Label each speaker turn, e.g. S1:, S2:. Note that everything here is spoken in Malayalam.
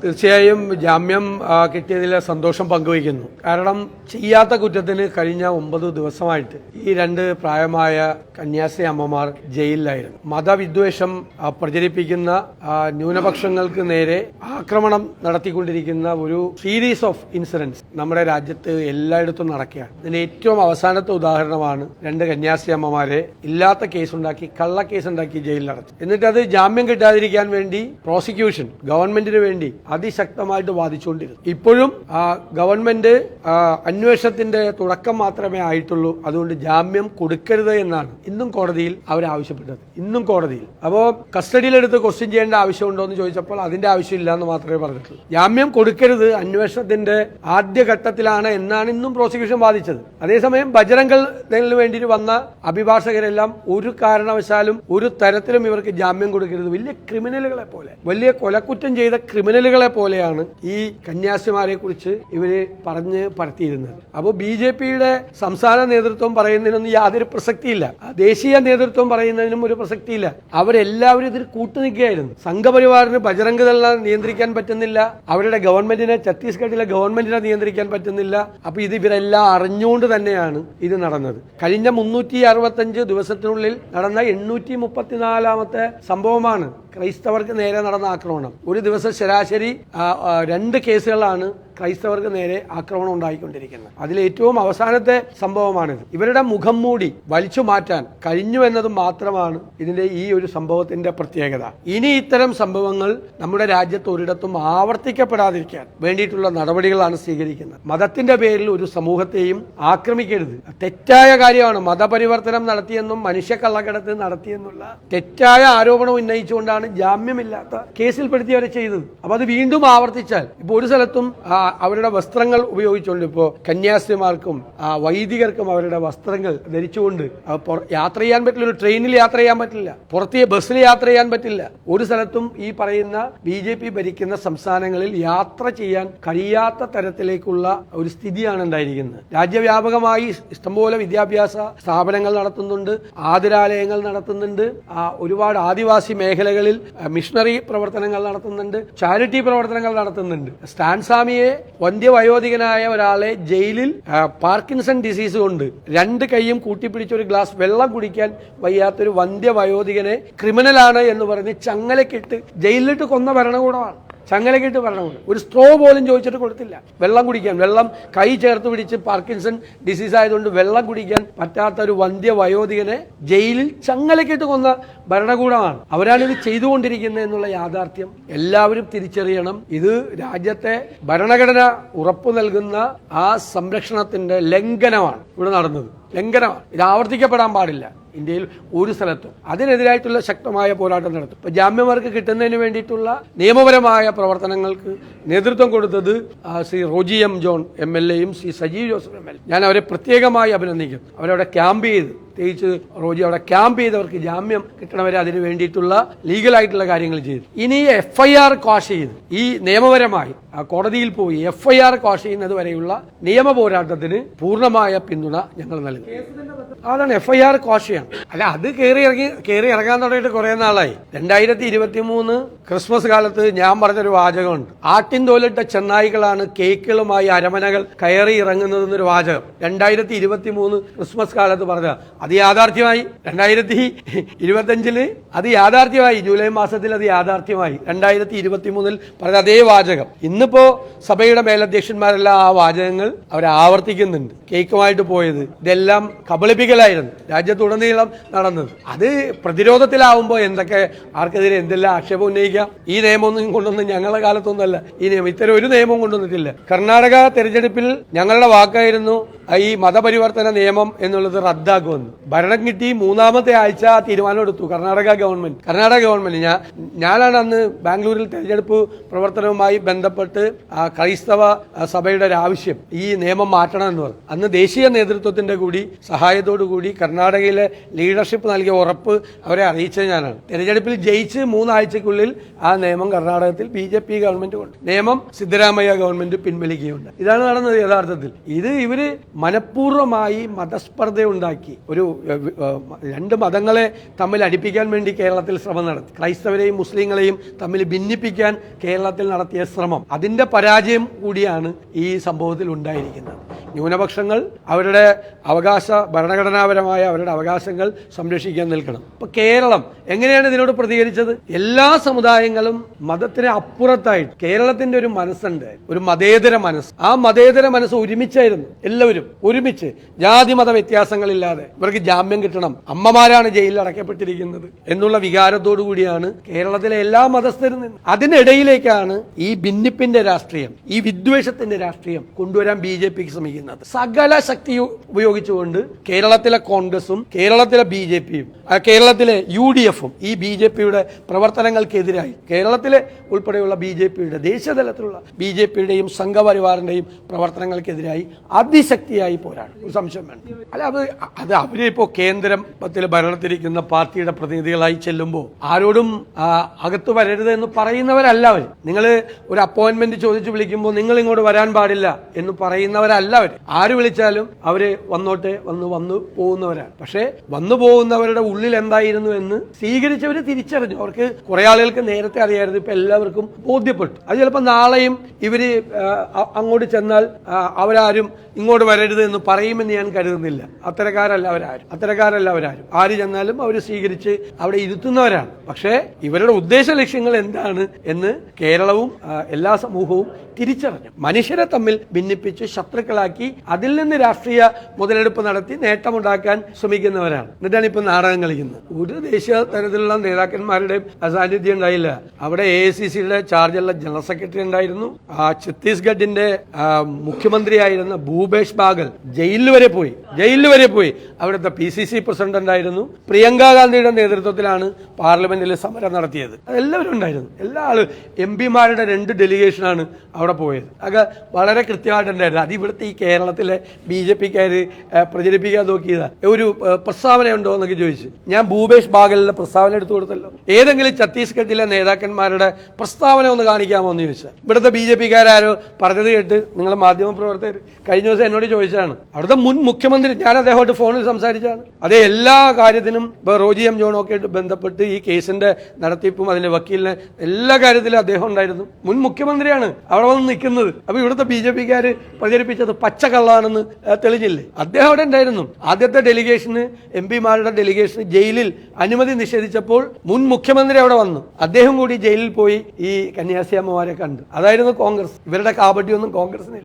S1: തീർച്ചയായും ജാമ്യം കിട്ടിയതിലെ സന്തോഷം പങ്കുവയ്ക്കുന്നു. കാരണം ചെയ്യാത്ത കുറ്റത്തിന് കഴിഞ്ഞ 9 ദിവസമായിട്ട് ഈ 2 പ്രായമായ കന്യാസ്ത്രീ അമ്മമാർ ജയിലിലായിരുന്നു. മതവിദ്വേഷം പ്രചരിപ്പിക്കുന്ന ന്യൂനപക്ഷങ്ങൾക്ക് നേരെ ആക്രമണം നടത്തിക്കൊണ്ടിരിക്കുന്ന ഒരു സീരീസ് ഓഫ് ഇൻസിഡൻസ് നമ്മുടെ രാജ്യത്ത് എല്ലായിടത്തും നടക്കുകയാണ്. ഇതിന്റെ ഏറ്റവും അവസാനത്തെ ഉദാഹരണമാണ് 2 കന്യാസ്ത്രീ അമ്മമാരെ ഇല്ലാത്ത കേസുണ്ടാക്കി കള്ളക്കേസുണ്ടാക്കി ജയിലിലടച്ചു. എന്നിട്ട് അത് ജാമ്യം കിട്ടാതിരിക്കാൻ വേണ്ടി പ്രോസിക്യൂഷൻ ഗവൺമെന്റിന് വേണ്ടി അതിശക്തമായിട്ട് വാദിച്ചുകൊണ്ടിരുന്നു. ഇപ്പോഴും ഗവൺമെന്റ് അന്വേഷണത്തിന്റെ തുടക്കം മാത്രമേ ആയിട്ടുള്ളൂ. അതുകൊണ്ട് ജാമ്യം കൊടുക്കരുത് എന്നാണ് ഇന്നും കോടതിയിൽ അവരാവശ്യപ്പെട്ടത്. ഇന്നും കോടതിയിൽ അപ്പോൾ കസ്റ്റഡിയിലെടുത്ത് ക്വസ്റ്റ്യൻ ചെയ്യേണ്ട ആവശ്യമുണ്ടോ എന്ന് ചോദിച്ചപ്പോൾ അതിന്റെ ആവശ്യമില്ല എന്ന് മാത്രമേ പറഞ്ഞിട്ടുള്ളൂ. ജാമ്യം കൊടുക്കരുത് അന്വേഷണത്തിന്റെ ആദ്യഘട്ടത്തിലാണ് എന്നാണ് ഇന്നും പ്രോസിക്യൂഷൻ വാദിച്ചത്. അതേസമയം ബജരംഗ് ദളിന് വേണ്ടി വന്ന അഭിഭാഷകരെല്ലാം ഒരു കാരണവശാലും ഒരു തരത്തിലും ഇവർക്ക് ജാമ്യം കൊടുക്കരുത്, വലിയ ക്രിമിനലുകളെ പോലെ, വലിയ കൊലക്കുറ്റം ചെയ്ത ക്രിമിനലുകളെ പോലെയാണ് ഈ കന്യാസ്ത്രീമാരെ കുറിച്ച് ഇവര് പറഞ്ഞ് പരത്തിയിരുന്നത്. അപ്പോൾ BJPയുടെ സംസ്ഥാന നേതൃത്വം പറയുന്നതിനൊന്നും യാതൊരു പ്രസക്തിയില്ല, ദേശീയ നേതൃത്വം പറയുന്നതിനും ഒരു പ്രസക്തിയില്ല. അവരെല്ലാവരും ഇതിൽ കൂട്ടുനിൽക്കുകയായിരുന്നു. സംഘപരിവാറിന് ബജരംഗ് ദളിനെ നിയന്ത്രിക്കാൻ പറ്റുന്നില്ല, അവരുടെ ഗവൺമെന്റിനെ, ഛത്തീസ്ഗഡിലെ ഗവൺമെന്റിനെ നിയന്ത്രിക്കാൻ പറ്റുന്നില്ല. അപ്പൊ ഇവരെല്ലാം അറിഞ്ഞുകൊണ്ട് തന്നെയാണ് ഇത് നടന്നത്. കഴിഞ്ഞ 365 ദിവസത്തിനുള്ളിൽ നടന്ന 834ാമത്തെ സംഭവമാണ് ക്രൈസ്തവർക്ക് നേരെ നടന്ന ആക്രമണം. ഒരു ദിവസം ശരാശരി 2 കേസുകളാണ് ക്രൈസ്തവർക്ക് നേരെ ആക്രമണം ഉണ്ടായിക്കൊണ്ടിരിക്കുന്നത്. അതിലേറ്റവും അവസാനത്തെ സംഭവമാണിത്. ഇവരുടെ മുഖം മൂടി വലിച്ചു മാറ്റാൻ കഴിഞ്ഞു എന്നത് മാത്രമാണ് ഇതിന്റെ ഈ ഒരു സംഭവത്തിന്റെ പ്രത്യേകത. ഇനി ഇത്തരം സംഭവങ്ങൾ നമ്മുടെ രാജ്യത്ത് ഒരിടത്തും ആവർത്തിക്കപ്പെടാതിരിക്കാൻ വേണ്ടിയിട്ടുള്ള നടപടികളാണ് സ്വീകരിക്കുന്നത്. മതത്തിന്റെ പേരിൽ ഒരു സമൂഹത്തെയും ആക്രമിക്കരുത്. തെറ്റായ കാര്യമാണ്. മതപരിവർത്തനം നടത്തിയെന്നും മനുഷ്യക്കള്ളക്കടത്ത് നടത്തിയെന്നുള്ള തെറ്റായ ആരോപണം ഉന്നയിച്ചുകൊണ്ടാണ് ജാമ്യമില്ലാത്ത കേസിൽപ്പെടുത്തിയവരെ ചെയ്തത്. അപ്പൊ അത് വീണ്ടും ആവർത്തിച്ചാൽ, ഇപ്പൊ ഒരു സ്ഥലത്തും അവരുടെ വസ്ത്രങ്ങൾ ഉപയോഗിച്ചുകൊണ്ട്, ഇപ്പോ കന്യാസ്ത്രീമാർക്കും വൈദികർക്കും അവരുടെ വസ്ത്രങ്ങൾ ധരിച്ചുകൊണ്ട് യാത്ര ചെയ്യാൻ പറ്റില്ല, ഒരു ട്രെയിനിൽ യാത്ര ചെയ്യാൻ പറ്റില്ല, പുറത്തെ ബസ്സിൽ യാത്ര ചെയ്യാൻ പറ്റില്ല. ഒരു സ്ഥലത്തും ഈ പറയുന്ന BJP ഭരിക്കുന്ന സംസ്ഥാനങ്ങളിൽ യാത്ര ചെയ്യാൻ കഴിയാത്ത തരത്തിലേക്കുള്ള ഒരു സ്ഥിതിയാണ് ഉണ്ടായിരിക്കുന്നത്. രാജ്യവ്യാപകമായി ഇഷ്ടംപോലെ വിദ്യാഭ്യാസ സ്ഥാപനങ്ങൾ നടത്തുന്നുണ്ട്, ആതുരാലയങ്ങൾ നടത്തുന്നുണ്ട്, ഒരുപാട് ആദിവാസി മേഖലകളിൽ മിഷണറി പ്രവർത്തനങ്ങൾ നടത്തുന്നുണ്ട്, ചാരിറ്റി പ്രവർത്തനങ്ങൾ നടത്തുന്നുണ്ട്. സ്റ്റാൻസ്വാമിയെ വന്ധ്യവയോധികനായ ഒരാളെ ജയിലിൽ പാർക്കിൻസൺ ഡിസീസ് കൊണ്ട് 2 കൈയും കൂട്ടിപ്പിടിച്ച് ഒരു ഗ്ലാസ് വെള്ളം കുടിക്കാൻ വയ്യാത്തൊരു വന്ധ്യവയോധികനെ ക്രിമിനലാണ് എന്ന് പറഞ്ഞ് ചങ്ങലക്കിട്ട് ജയിലിലിട്ട് കൊന്ന ഭരണകൂടമാണ്. ചങ്ങലക്കിട്ട് ഭരണകൂടം. ഒരു സ്ട്രോ പോലും ചോദിച്ചിട്ട് കൊടുത്തില്ല വെള്ളം കുടിക്കാൻ. വെള്ളം കൈ ചേർത്ത് പിടിച്ച് പാർക്കിൻസൺ ഡിസീസ് ആയതുകൊണ്ട് വെള്ളം കുടിക്കാൻ പറ്റാത്ത ഒരു വന്ധ്യവയോധികനെ ജയിലിൽ ചങ്ങലക്കിട്ട് കൊന്ന ഭരണകൂടമാണ്. അവരാണ് ഇത് ചെയ്തുകൊണ്ടിരിക്കുന്നത് എന്നുള്ള യാഥാർത്ഥ്യം എല്ലാവരും തിരിച്ചറിയണം. ഇത് രാജ്യത്തെ ഭരണഘടന ഉറപ്പു നൽകുന്ന ആ സംരക്ഷണത്തിന്റെ ലംഘനമാണ് ഇവിടെ നടന്നത്. ലംഘനമാണ്. ഇത് ആവർത്തിക്കപ്പെടാൻ പാടില്ല ഇന്ത്യയിൽ ഒരു സ്ഥലത്തും. അതിനെതിരായിട്ടുള്ള ശക്തമായ പോരാട്ടം നടത്തും. ഇപ്പൊ ജാമ്യമാർക്ക് കിട്ടുന്നതിന് വേണ്ടിയിട്ടുള്ള നിയമപരമായ പ്രവർത്തനങ്ങൾക്ക് നേതൃത്വം കൊടുത്തത് ശ്രീ റോജി എം ജോൺ MLAയും ശ്രീ സജീവ് ജോസഫ് MLA. ഞാൻ അവരെ പ്രത്യേകമായി അഭിനന്ദിക്കും. അവരവിടെ ക്യാമ്പ് ചെയ്ത്, പ്രത്യേകിച്ച് റോജി അവിടെ ക്യാമ്പ് ചെയ്തവർക്ക് ജാമ്യം കിട്ടണവരെ അതിന് വേണ്ടിയിട്ടുള്ള ലീഗലായിട്ടുള്ള കാര്യങ്ങൾ ചെയ്തു. ഇനി FIR ക്വാഷ് ചെയ്ത് ഈ നിയമപരമായി കോടതിയിൽ പോയി FIR ക്വാഷ് ചെയ്യുന്നത് വരെയുള്ള നിയമ പോരാട്ടത്തിന് പൂർണ്ണമായ പിന്തുണ ഞങ്ങൾ നൽകും. അതാണ് FIR ക്വാഷ് ചെയ്യണം. അല്ല, അത് കയറി ഇറങ്ങാൻ തുടങ്ങിയിട്ട് കുറെ നാളായി. 2023 ക്രിസ്മസ് കാലത്ത് ഞാൻ പറഞ്ഞൊരു വാചകമുണ്ട്. ആട്ടിൻ തോലിട്ട ചെന്നായികളാണ് കേക്കുകളുമായി അരമനകൾ കയറി ഇറങ്ങുന്നതെന്നൊരു വാചകം 2023 ക്രിസ്മസ് കാലത്ത് പറഞ്ഞ അത് യാഥാർത്ഥ്യമായി. 2025 അത് യാഥാർത്ഥ്യമായി. ജൂലൈ മാസത്തിൽ അത് യാഥാർത്ഥ്യമായി. 2023 പറഞ്ഞ അതേ വാചകം ഇന്നിപ്പോ സഭയുടെ മേലധ്യക്ഷന്മാരെല്ലാം ആ വാചകങ്ങൾ അവർ ആവർത്തിക്കുന്നുണ്ട്. കേക്കുമായിട്ട് പോയത് ഇതെല്ലാം കബളിപ്പിക്കലായിരുന്നു രാജ്യത്തുടനീളം നടന്നത്. അത് പ്രതിരോധത്തിലാവുമ്പോൾ എന്തൊക്കെ ആർക്കെതിരെ എന്തെല്ലാം ആക്ഷേപം ഉന്നയിക്കാം. ഈ നിയമമൊന്നും കൊണ്ടൊന്നും ഞങ്ങളുടെ കാലത്തൊന്നുമല്ല ഈ നിയമം. ഇത്തരം ഒരു നിയമവും കൊണ്ടുവന്നിട്ടില്ല. കർണാടക തെരഞ്ഞെടുപ്പിൽ ഞങ്ങളുടെ വാക്കായിരുന്നു ഈ മതപരിവർത്തന നിയമം എന്നുള്ളത് റദ്ദാക്കുമെന്ന്. ഭരണം കിട്ടി 3ാമത്തെ ആഴ്ച തീരുമാനം എടുത്തു കർണാടക ഗവൺമെന്റ്. ഞാനാണ് അന്ന് ബാംഗ്ലൂരിൽ തെരഞ്ഞെടുപ്പ് പ്രവർത്തനവുമായി ബന്ധപ്പെട്ട് ക്രൈസ്തവ സഭയുടെ ഒരു ആവശ്യം ഈ നിയമം മാറ്റണമെന്ന് പറഞ്ഞു. അന്ന് ദേശീയ നേതൃത്വത്തിന്റെ കൂടി സഹായത്തോടു കൂടി കർണാടകയിലെ ലീഡർഷിപ്പ് നൽകിയ ഉറപ്പ് അവരെ അറിയിച്ചത് ഞാനാണ്. തെരഞ്ഞെടുപ്പിൽ ജയിച്ച് 3 ആഴ്ചക്കുള്ളിൽ ആ നിയമം കർണാടകത്തിൽ BJP ഗവൺമെന്റ് കൊണ്ട് നിയമം സിദ്ധരാമയ്യ ഗവൺമെന്റ് പിൻവലിക്കുകയുണ്ട്. ഇതാണ് നടന്നത് യഥാർത്ഥത്തിൽ. ഇത് ഇവര് മനഃപൂർവ്വമായി മതസ്പർദ്ധ ഉണ്ടാക്കി ഒരു ഒരു രണ്ട് മതങ്ങളെ തമ്മിൽ അടുപ്പിക്കാൻ വേണ്ടി കേരളത്തിൽ ശ്രമം നടത്തി. ക്രൈസ്തവരെയും മുസ്ലിങ്ങളെയും തമ്മിൽ ഭിന്നിപ്പിക്കാൻ കേരളത്തിൽ നടത്തിയ ശ്രമം, അതിൻ്റെ പരാജയം കൂടിയാണ് ഈ സംഭവത്തിൽ ഉണ്ടായിരിക്കുന്നത്. ന്യൂനപക്ഷങ്ങൾ അവരുടെ ഭരണഘടനാപരമായ അവരുടെ അവകാശങ്ങൾ സംരക്ഷിക്കാൻ നിൽക്കണം. ഇപ്പൊ കേരളം എങ്ങനെയാണ് ഇതിനോട് പ്രതികരിച്ചത്? എല്ലാ സമുദായങ്ങളും മതത്തിന് അപ്പുറത്തായിട്ട് കേരളത്തിന്റെ ഒരു മനസ്സുണ്ട്, ഒരു മതേതര മനസ്സ്. ആ മതേതര മനസ്സ് ഒരുമിച്ചായിരുന്നു. എല്ലാവരും ഒരുമിച്ച്, ജാതി മത വ്യത്യാസങ്ങളില്ലാതെ ഇവർക്ക് ജാമ്യം കിട്ടണം, അമ്മമാരാണ് ജയിലിൽ അടയ്ക്കപ്പെട്ടിരിക്കുന്നത് എന്നുള്ള വികാരത്തോടു കൂടിയാണ് കേരളത്തിലെ എല്ലാ മതസ്ഥരും നിന്ന്. അതിനിടയിലേക്കാണ് ഈ ഭിന്നിപ്പിന്റെ രാഷ്ട്രീയം, ഈ വിദ്വേഷത്തിന്റെ രാഷ്ട്രീയം കൊണ്ടുവരാൻ BJPക്ക് ശ്രമിക്കുന്നത്. സകല ശക്തി ഉപയോഗിച്ചുകൊണ്ട് കേരളത്തിലെ കോൺഗ്രസും കേരളത്തിലെ BJPയും കേരളത്തിലെ UDFും ഈ BJPയുടെ പ്രവർത്തനങ്ങൾക്കെതിരായി, കേരളത്തിലെ ഉൾപ്പെടെയുള്ള BJPയുടെ ദേശീയതലത്തിലുള്ള BJPയുടെയും സംഘപരിവാറിന്റെയും പ്രവർത്തനങ്ങൾക്കെതിരായി അതിശക്തിയായി പോരാടും. ഒരു സംശയം വേണ്ട. അല്ല, അത് അവരിപ്പോ കേന്ദ്രത്തിൽ ഭരണത്തിരിക്കുന്ന പാർട്ടിയുടെ പ്രതിനിധികളായി ചെല്ലുമ്പോൾ ആരോടും അകത്ത് വരരുത് എന്ന് പറയുന്നവരല്ല അവർ. നിങ്ങൾ ഒരു അപ്പോയിന്റ്മെന്റ് ചോദിച്ചു വിളിക്കുമ്പോൾ നിങ്ങൾ ഇങ്ങോട്ട് വരാൻ പാടില്ല എന്ന് പറയുന്നവരല്ല അവർ. ആര് വിളിച്ചാലും അവര് വന്നോട്ടെ, വന്നു പോകുന്നവരാണ്. പക്ഷേ വന്നു പോകുന്നവരുടെ ഉള്ളിൽ എന്തായിരുന്നു എന്ന് സ്വീകരിച്ചവര് തിരിച്ചറിഞ്ഞു. അവർക്ക് കുറെ ആളുകൾക്ക് നേരത്തെ അറിയായിരുന്നു, ഇപ്പൊ എല്ലാവർക്കും ബോധ്യപ്പെട്ടു. അത് ചിലപ്പോൾ നാളെയും ഇവര് അങ്ങോട്ട് ചെന്നാൽ അവരാരും ഇങ്ങോട്ട് വരരുത് എന്ന് പറയുമെന്ന് ഞാൻ കരുതുന്നില്ല. അത്തരക്കാരല്ല അവരാരും. ആര് ചെന്നാലും അവർ സ്വീകരിച്ച് അവിടെ ഇരുത്തുന്നവരാണ്. പക്ഷേ ഇവരുടെ ഉദ്ദേശ ലക്ഷ്യങ്ങൾ എന്താണ് എന്ന് കേരളവും എല്ലാ സമൂഹവും തിരിച്ചറിഞ്ഞു. മനുഷ്യരെ തമ്മിൽ ഭിന്നിപ്പിച്ച് ശത്രുക്കളാക്കി അതിൽ നിന്ന് രാഷ്ട്രീയ മുതലെടുപ്പ് നടത്തി നേട്ടമുണ്ടാക്കാൻ ശ്രമിക്കുന്നവരാണ്. എന്നിട്ടാണ് ഇപ്പൊ നാടകം കളിക്കുന്നത്. ഒരു ദേശീയ തലത്തിലുള്ള നേതാക്കന്മാരുടെയും അസാന്നിധ്യം ഉണ്ടായില്ല. അവിടെ AICCയുടെ ചാർജുള്ള ജനറൽ സെക്രട്ടറി ഉണ്ടായിരുന്നു. ഛത്തീസ്ഗഡിന്റെ മുഖ്യമന്ത്രിയായിരുന്ന ഭൂപേഷ് ബാഗൽ ജയിലിൽ വരെ പോയി. അവിടുത്തെ PCC പ്രസിഡന്റ് ഉണ്ടായിരുന്നു. പ്രിയങ്ക ഗാന്ധിയുടെ നേതൃത്വത്തിലാണ് പാർലമെന്റിൽ സമരം നടത്തിയത്. അതെല്ലാവരും ഉണ്ടായിരുന്നു. എല്ലാ MP-മാരുടെ 2 ഡെലിഗേഷനാണ് അവിടെ പോയത്. അത് വളരെ കൃത്യമായിട്ടുണ്ടായിരുന്നു. അത് ഇവിടുത്തെ ഈ കേരളത്തിലെ BJPക്കാര് പ്രചരിപ്പിക്കാൻ നോക്കിയതാ. ഒരു പ്രസ്താവന ഉണ്ടോ എന്നൊക്കെ ചോദിച്ചു. ഞാൻ ഭൂപേഷ് ബാഗലിന്റെ പ്രസ്താവന എടുത്തു കൊടുത്തല്ലോ. ഏതെങ്കിലും ഛത്തീസ്ഗഡിലെ നേതാക്കന്മാരുടെ പ്രസ്താവന ഒന്ന് കാണിക്കാമോ എന്ന് ചോദിച്ചാൽ ഇവിടുത്തെ BJPക്കാരോ പറഞ്ഞത് കേട്ട് നിങ്ങൾ മാധ്യമപ്രവർത്തകർ കഴിഞ്ഞ ദിവസം എന്നോട് ചോദിച്ചതാണ്. അവിടുത്തെ മുൻ മുഖ്യമന്ത്രി, ഞാൻ അദ്ദേഹമായിട്ട് ഫോണിൽ സംസാരിച്ചാണ്. അതേ എല്ലാ കാര്യത്തിനും റോജി M. ജോണൊക്കെ ആയിട്ട് ബന്ധപ്പെട്ട് ഈ കേസിന്റെ നടത്തിപ്പും അതിന്റെ വക്കീലിനെ എല്ലാ കാര്യത്തിലും അദ്ദേഹം ഉണ്ടായിരുന്നു. മുൻ മുഖ്യമന്ത്രിയാണ് അവിടെ വന്ന് നിൽക്കുന്നത്. അപ്പൊ ഇവിടുത്തെ BJPക്കാര് പ്രചരിപ്പിച്ചത് പച്ചക്കള്ളാണെന്ന് തെളിഞ്ഞില്ലേ? അദ്ദേഹം അവിടെ ഉണ്ടായിരുന്നു. ആദ്യത്തെ ഡെലിഗേഷന് MP-മാരുടെ ഡെലിഗേഷന് ജയിലിൽ അനുമതി നിഷേധിച്ചപ്പോൾ മുൻ മുഖ്യമന്ത്രി അവിടെ വന്നു. അദ്ദേഹം കൂടി ജയിലിൽ പോയി ഈ കന്യാസ്ത്രീ അമ്മമാരെ കണ്ടു. അതായിരുന്നു കോൺഗ്രസ്. ഇവരുടെ കാപട്യൊന്നും കോൺഗ്രസിന്